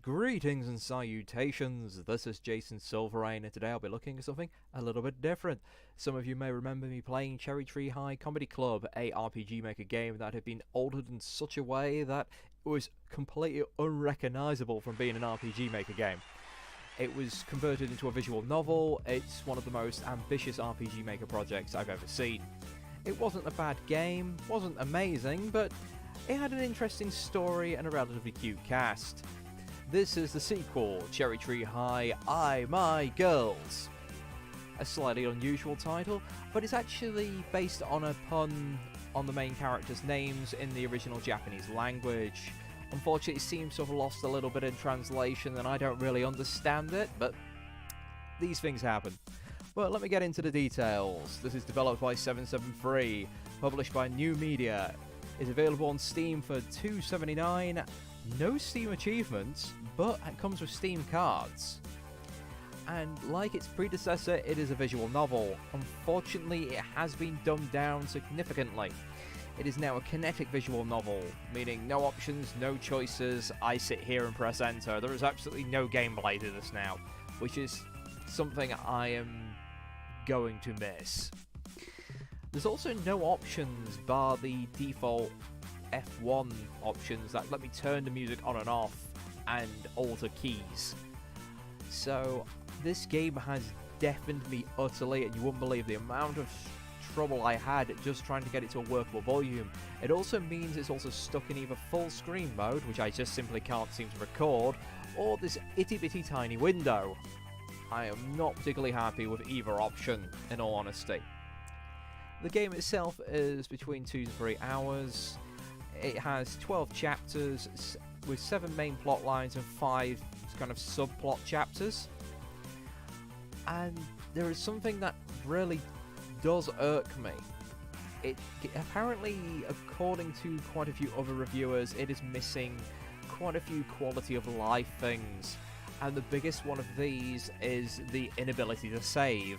Greetings and salutations, this is Jason Silverain, and today I'll be looking at something a little bit different. Some of you may remember me playing Cherry Tree High Comedy Club, a RPG Maker game that had been altered in such a way that it was completely unrecognisable from being an RPG Maker game. It was converted into a visual novel. It's one of the most ambitious RPG Maker projects I've ever seen. It wasn't a bad game, wasn't amazing, but it had an interesting story and a relatively cute cast. This is the sequel, Cherry Tree High, I, My Girls. A slightly unusual title, but it's actually based on a pun on the main characters' names in the original Japanese language. Unfortunately, it seems to have lost a little bit in translation and I don't really understand it, but these things happen. Well, let me get into the details. This is developed by 773, published by New Media. It's available on Steam for $2.79. No Steam achievements, but it comes with Steam cards. And like its predecessor, it is a visual novel. Unfortunately, it has been dumbed down significantly. It is now a kinetic visual novel, meaning no options, no choices, I sit here and press enter. There is absolutely no gameplay to this now, which is something I am going to miss. There's also no options bar the default F1 options that let me turn the music on and off and alter keys. So this game has deafened me utterly, and you wouldn't believe the amount of trouble I had just trying to get it to a workable volume. It also means it's also stuck in either full screen mode, which I just simply can't seem to record, or this itty bitty tiny window. I am not particularly happy with either option, in all honesty. The game itself is between 2 to 3 hours. It has 12 chapters with 7 main plot lines and 5 kind of subplot chapters. And there is something that really does irk me. It apparently, according to quite a few other reviewers, it is missing quite a few quality of life things. And the biggest one of these is the inability to save.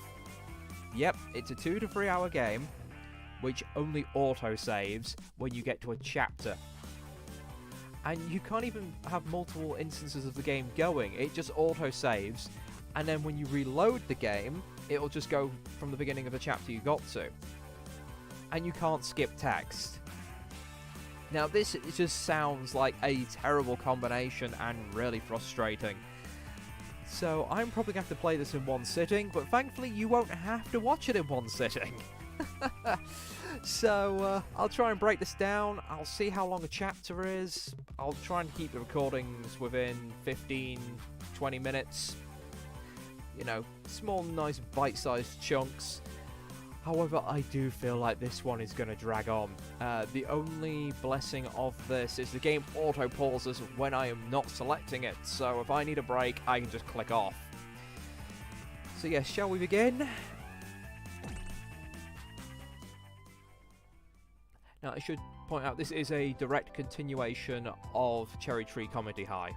Yep, it's a 2 to 3 hour game, which only auto-saves when you get to a chapter. And you can't even have multiple instances of the game going, it just auto-saves, and then when you reload the game, it'll just go from the beginning of the chapter you got to. And you can't skip text. Now this just sounds like a terrible combination and really frustrating. So I'm probably going to have to play this in one sitting, but thankfully you won't have to watch it in one sitting. So I'll try and break this down. I'll see how long a chapter is. I'll try and keep the recordings within 15-20 minutes. You know, small nice bite-sized chunks. However, I do feel like this one is going to drag on. The only blessing of this is the game auto-pauses when I am not selecting it, so if I need a break, I can just click off. So yes, shall we begin? Now, I should point out, this is a direct continuation of Cherry Tree Comedy High.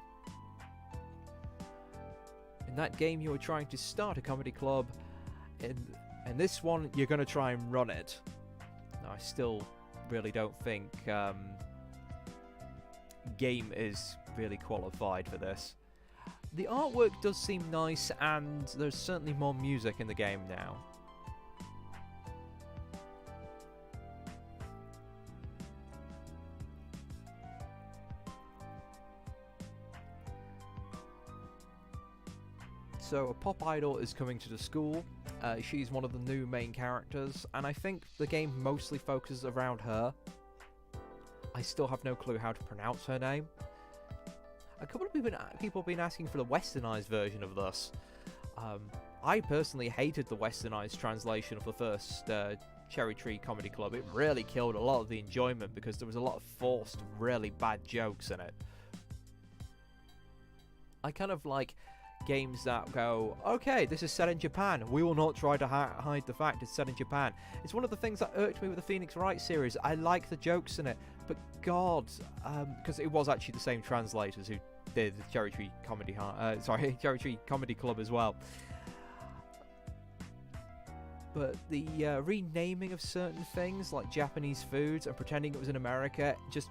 In that game, you were trying to start a comedy club. In this one, you're going to try and run it. Now, I still really don't think game is really qualified for this. The artwork does seem nice, and there's certainly more music in the game now. So a pop idol is coming to the school. She's one of the new main characters, and I think the game mostly focuses around her. I still have no clue how to pronounce her name. A couple of people have been asking for the westernized version of this. I personally hated the westernized translation of the first Cherry Tree Comedy Club. It really killed a lot of the enjoyment because there was a lot of forced, really bad jokes in it. I kind of like games that go, okay, this is set in Japan, we will not try to hide the fact it's set in Japan. It's one of the things that irked me with the Phoenix Wright series. I like the jokes in it, but god, because it was actually the same translators who did the Cherry Tree Comedy Cherry Tree Comedy Club as well. But the renaming of certain things like Japanese foods and pretending it was in America just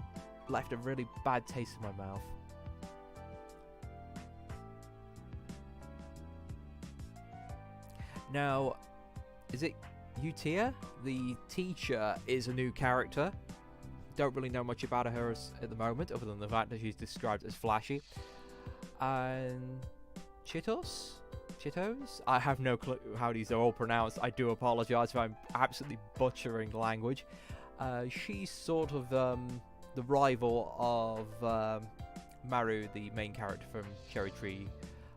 left a really bad taste in my mouth. Now, is it Utia? The teacher is a new character. Don't really know much about her at the moment, other than the fact that she's described as flashy. And Chitos? I have no clue how these are all pronounced. I do apologise if I'm absolutely butchering the language. She's sort of the rival of Maru, the main character from Cherry Tree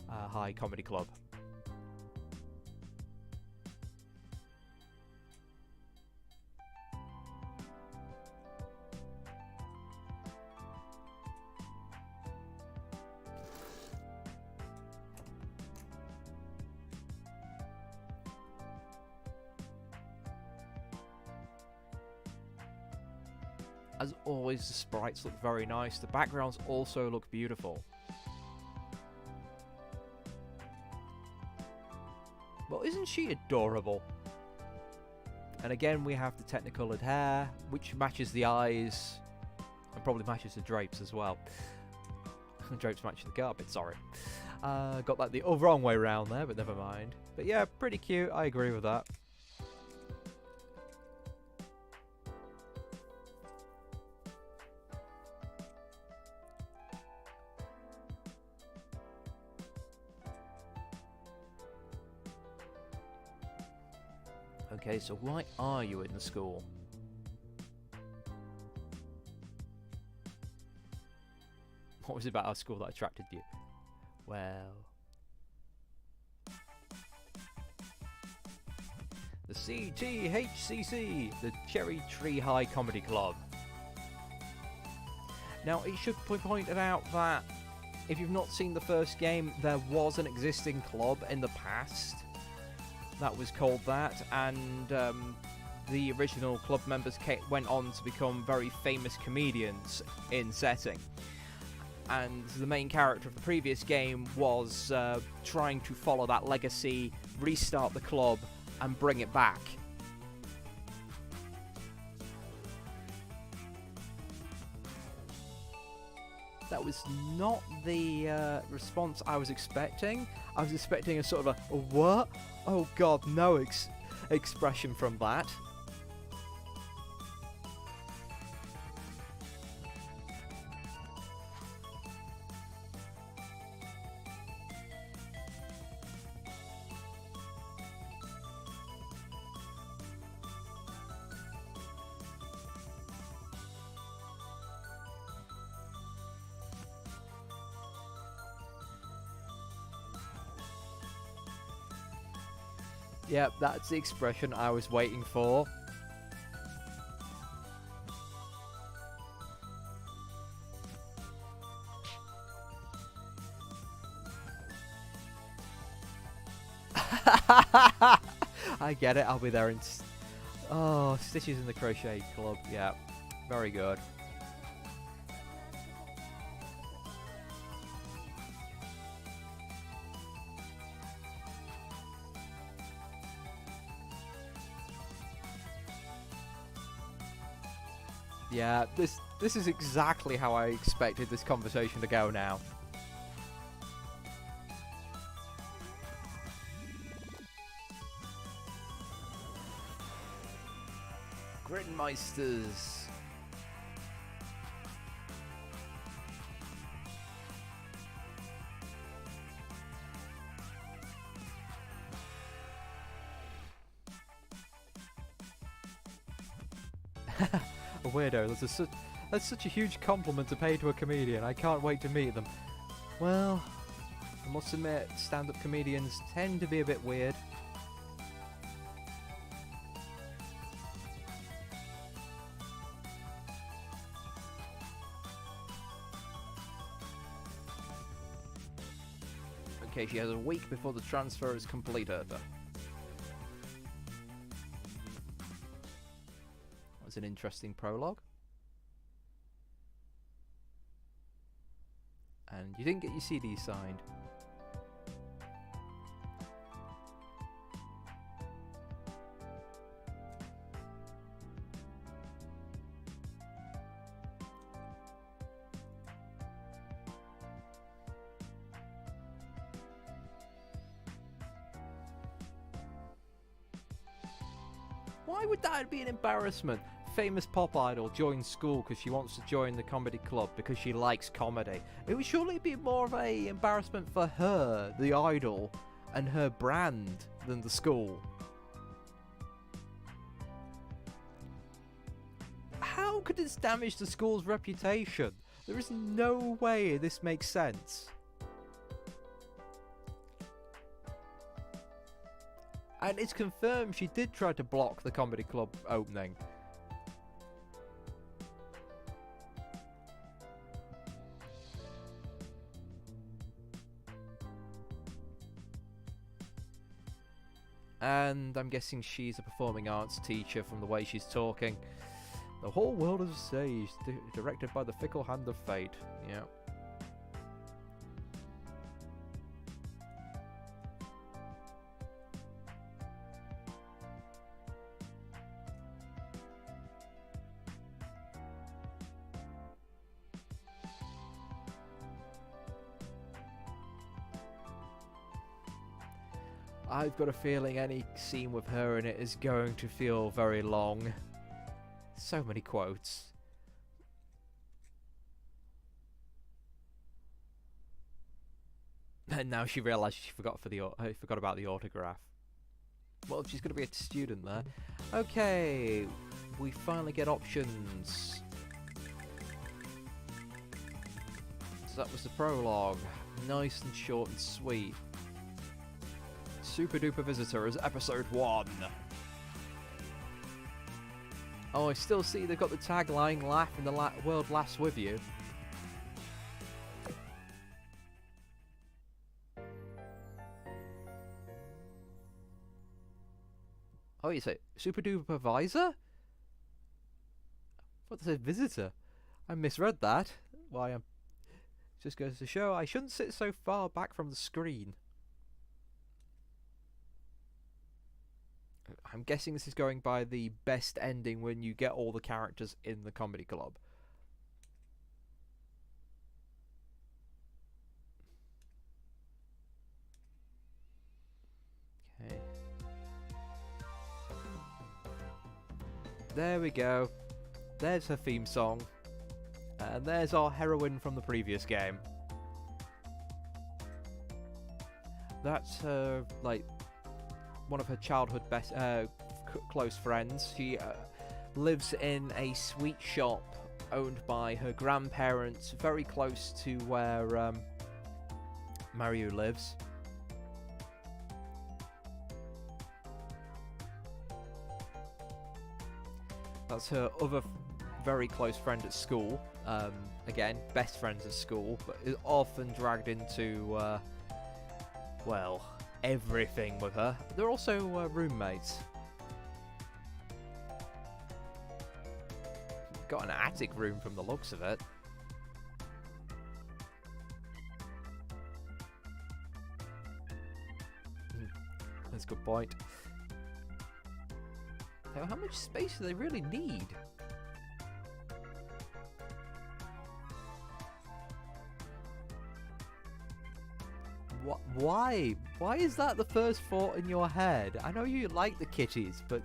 High Comedy Club. As always, the sprites look very nice. The backgrounds also look beautiful. Well, isn't she adorable? And again, we have the technicolored hair, which matches the eyes, and probably matches the drapes as well. The drapes match the carpet, sorry. Got that the wrong way around there, but never mind. But yeah, pretty cute, I agree with that. Okay, so why are you in the school? What was it about our school that attracted you? Well... the CTHCC, the Cherry Tree High Comedy Club. Now, it should be pointed out that if you've not seen the first game, there was an existing club in the past that was called that, and the original club members went on to become very famous comedians in setting. And the main character of the previous game was trying to follow that legacy, restart the club, and bring it back. That was not the response I was expecting. I was expecting a sort of a what? Oh god, no expression from that. Yep, that's the expression I was waiting for. I get it, I'll be there in... Oh, Stitches in the Crochet Club, yeah. Very good. Yeah, this is exactly how I expected this conversation to go now. Grinmeisters. A weirdo. That's such a huge compliment to pay to a comedian. I can't wait to meet them. Well, I must admit, stand-up comedians tend to be a bit weird. Okay, she has a week before the transfer is completed. That's an interesting prologue. And you didn't get your CD signed. Why would that be an embarrassment? Famous pop idol joins school because she wants to join the comedy club because she likes comedy. It would surely be more of a embarrassment for her, the idol, and her brand than the school. How could this damage the school's reputation? There is no way this makes sense. And it's confirmed she did try to block the comedy club opening. And I'm guessing she's a performing arts teacher from the way she's talking. The whole world is a stage, directed by the fickle hand of fate. Yeah. I've got a feeling any scene with her in it is going to feel very long. So many quotes. And now she realised she forgot about the autograph. Well, she's going to be a student there. Okay, we finally get options. So that was the prologue. Nice and short and sweet. Super Duper Visitor is episode 1. Oh, I still see they've got the tagline, laugh and the world laughs with you. Oh, you say Super Duper Visor? What does it say visitor? I misread that. Why, just goes to show I shouldn't sit so far back from the screen. I'm guessing this is going by the best ending when you get all the characters in the comedy club. Okay. There we go. There's her theme song. And there's our heroine from the previous game. That's her, like, one of her childhood best close friends. She lives in a sweet shop owned by her grandparents, very close to where Mario lives. That's her other very close friend at school. Again, best friends at school, but is often dragged into, well, everything with her. They're also roommates. Got an attic room from the looks of it. That's a good point. Now, how much space do they really need? Why? Why is that the first thought in your head? I know you like the kitties, but...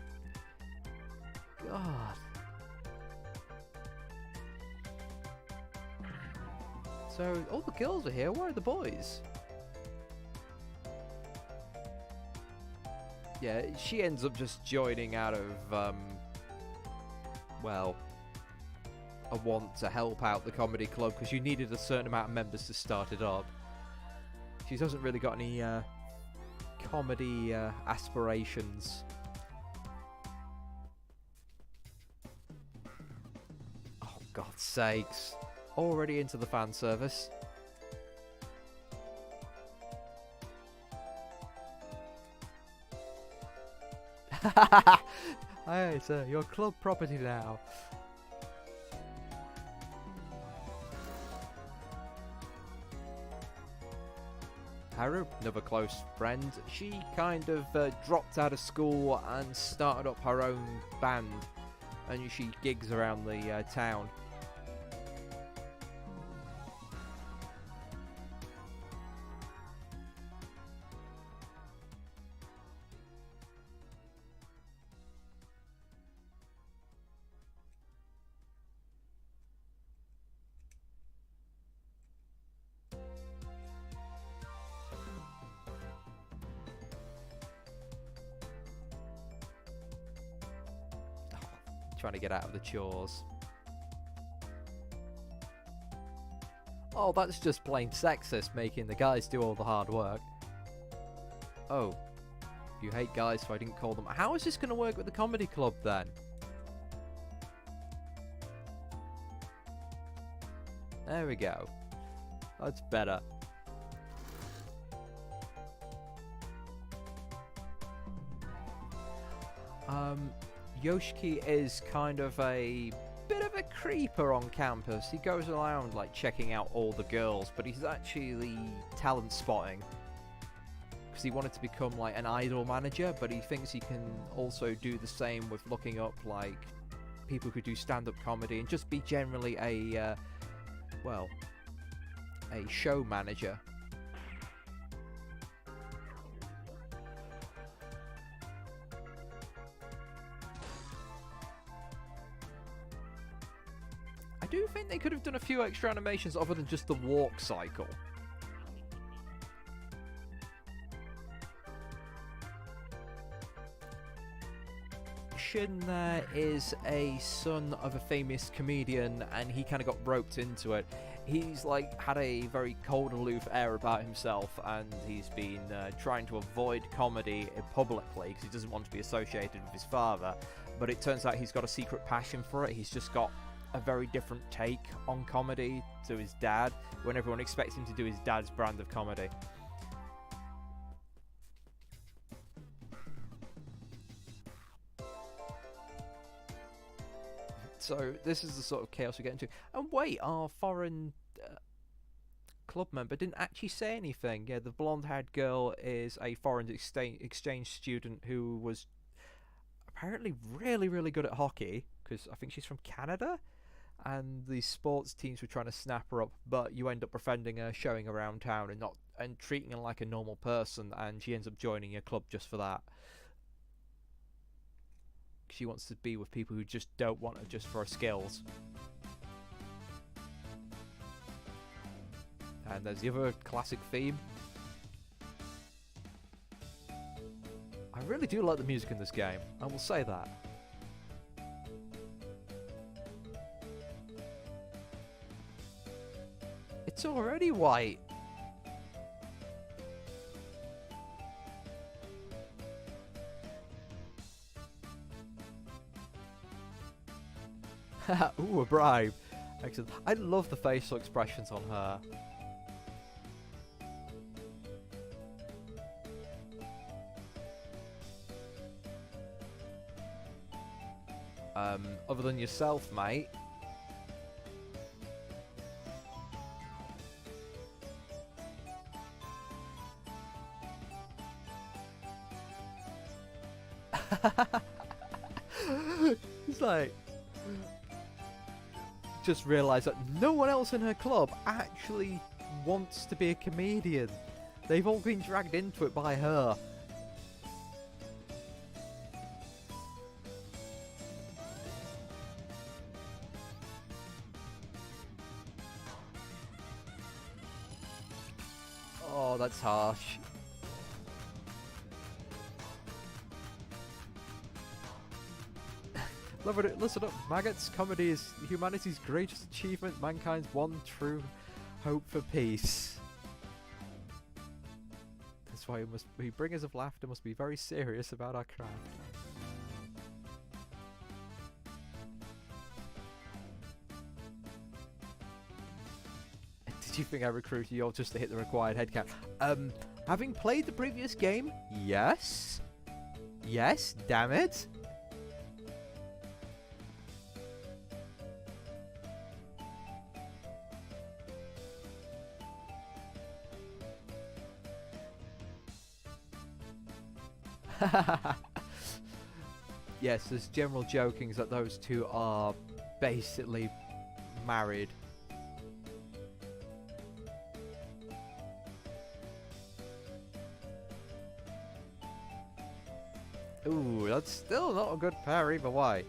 God. So, all the girls are here. Where are the boys? Yeah, she ends up just joining out of, well, a want to help out the comedy club because you needed a certain amount of members to start it up. She hasn't really got any comedy aspirations. Oh, God's sakes. Already into the fan service. Hey, sir, you're club property now. Haru, another close friend, she kind of dropped out of school and started up her own band, and she gigs around the town. trying to get out of the chores. Oh, that's just plain sexist, making the guys do all the hard work. Oh, you hate guys, so I didn't call them. How is this going to work with the comedy club then? There we go. That's better. Yoshiki is kind of a bit of a creeper on campus. He goes around like checking out all the girls, but he's actually talent spotting. Because he wanted to become like an idol manager, but he thinks he can also do the same with looking up like people who do stand-up comedy and just be generally a well, a show manager. I do think they could have done a few extra animations other than just the walk cycle. Shin there is a son of a famous comedian, and he kind of got roped into it. He's like had a very cold, aloof air about himself, and he's been trying to avoid comedy publicly because he doesn't want to be associated with his father. But it turns out he's got a secret passion for it. He's just got a very different take on comedy to his dad, when everyone expects him to do his dad's brand of comedy. So this is the sort of chaos we get into. And wait, our foreign club member didn't actually say anything. Yeah, the blonde-haired girl is a foreign exchange student who was apparently really, really good at hockey, because I think she's from Canada. And the sports teams were trying to snap her up, but you end up befriending her, showing around town, and treating her like a normal person, and she ends up joining your club just for that. She wants to be with people who just don't want her just for her skills. And there's the other classic theme. I really do like the music in this game, I will say that. It's already white. Ooh, a bribe. Excellent. I love the facial expressions on her. Other than yourself, mate. It's like, just realised that no one else in her club actually wants to be a comedian. They've all been dragged into it by her. Oh, that's harsh. Listen up, maggots. Comedy is humanity's greatest achievement, mankind's one true hope for peace. That's why we bringers of laughter must be very serious about our craft. Did you think I recruited you all just to hit the required head count? Having played the previous game, yes. Yes, damn it. Yes, there's general jokings that those two are basically married. Ooh, that's still not a good pair either way.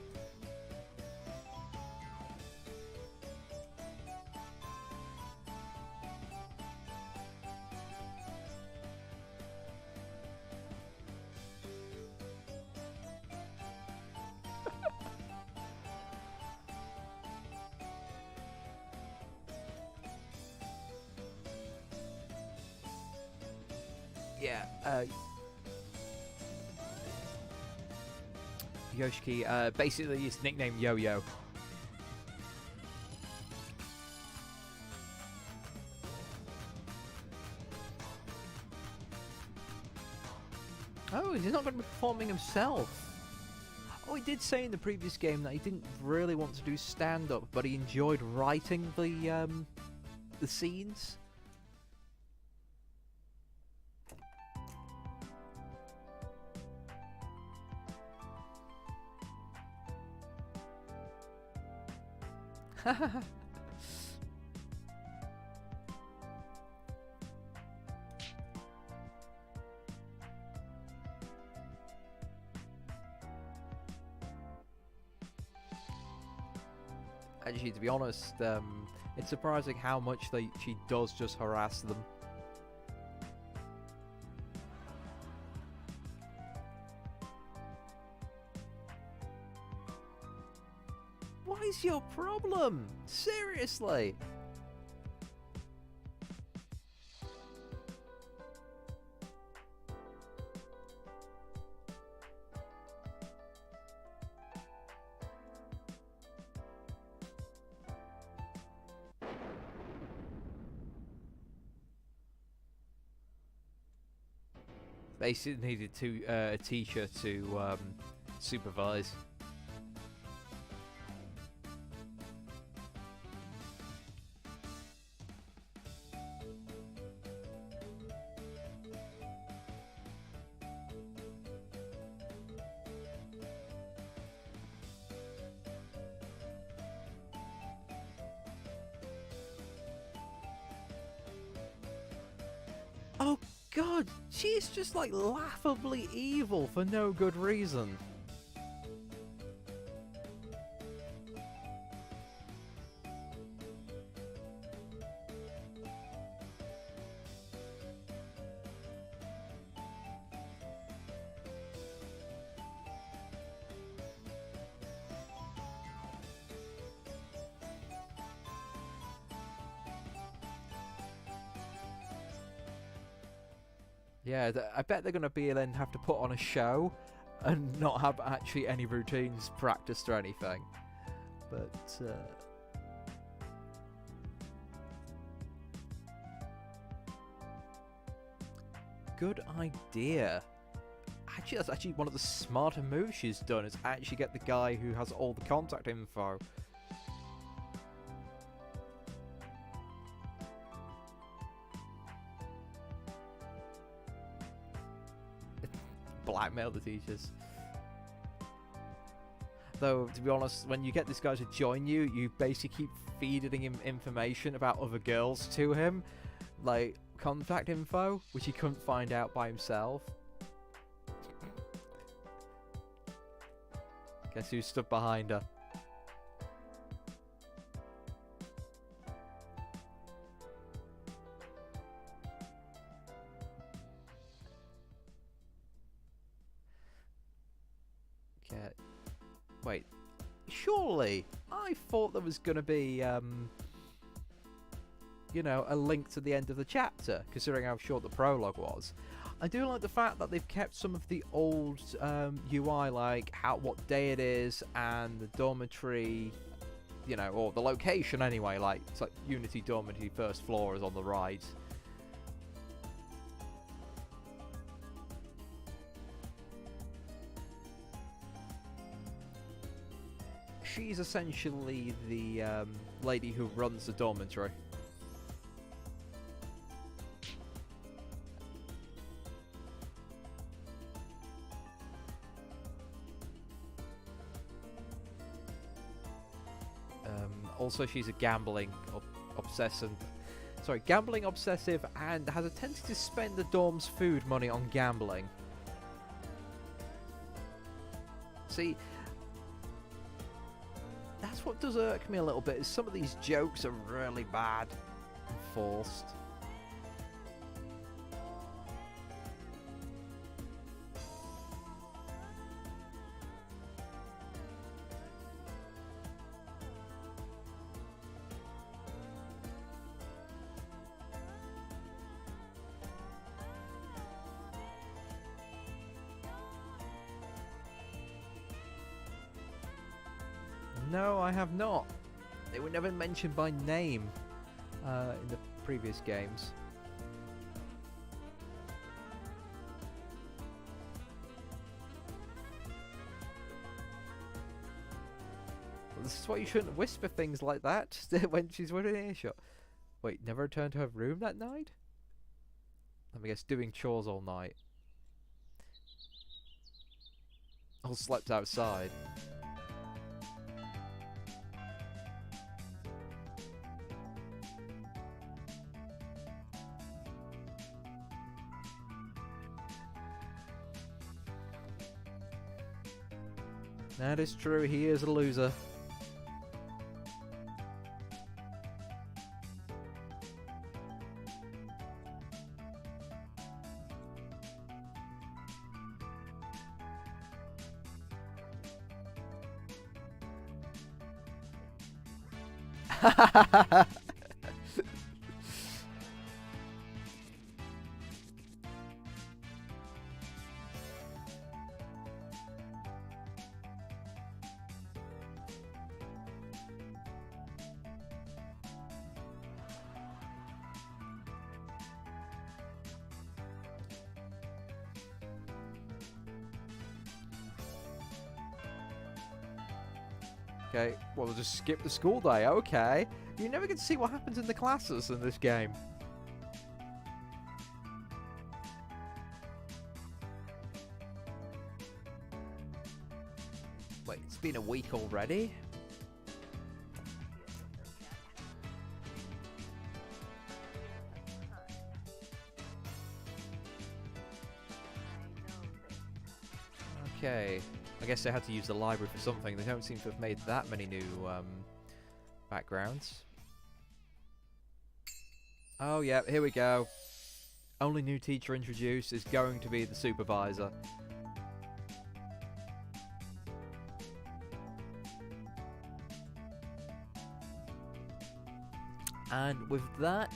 Yeah, Yoshiki, basically his nickname Yo-Yo. Oh, he's not going to be performing himself. Oh, he did say in the previous game that he didn't really want to do stand-up, but he enjoyed writing the scenes. Actually, to be honest, it's surprising how much she does just harass them. What is your problem? Seriously? Basically needed a teacher to supervise. Oh God, she's just like laughably evil for no good reason. Yeah, I bet they're going to be then have to put on a show and not have actually any routines practiced or anything. But good idea. Actually, that's actually one of the smarter moves she's done, is actually get the guy who has all the contact info. Blackmail the teachers. Though, to be honest, when you get this guy to join you, you basically keep feeding him information about other girls to him. Like, contact info, which he couldn't find out by himself. Guess who stood behind her? Okay. Wait. Surely, I thought there was going to be, you know, a link to the end of the chapter, considering how short the prologue was. I do like the fact that they've kept some of the old UI, like what day it is and the dormitory, you know, or the location anyway. Like it's like Unity Dormitory first floor is on the right. She's essentially the lady who runs the dormitory. Also, she's a gambling obsessive, and has a tendency to spend the dorm's food money on gambling. See, that's what does irk me a little bit, is some of these jokes are really bad and forced. No, I have not. They were never mentioned by name in the previous games. Well, this is why you shouldn't whisper things like that when she's within earshot. Wait, never returned to her room that night? I guess doing chores all night. Or slept outside. That is true, he is a loser. Okay, well, we'll just skip the school day. Okay. You never get to see what happens in the classes in this game. Wait, it's been a week already? Okay. I guess they had to use the library for something. They don't seem to have made that many new backgrounds. Oh yeah, here we go. Only new teacher introduced is going to be the supervisor. And with that,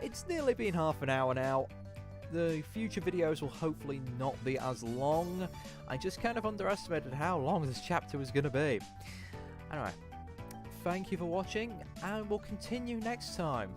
it's nearly been half an hour now. The future videos will hopefully not be as long. I just kind of underestimated how long this chapter was going to be. Anyway, thank you for watching, and we'll continue next time.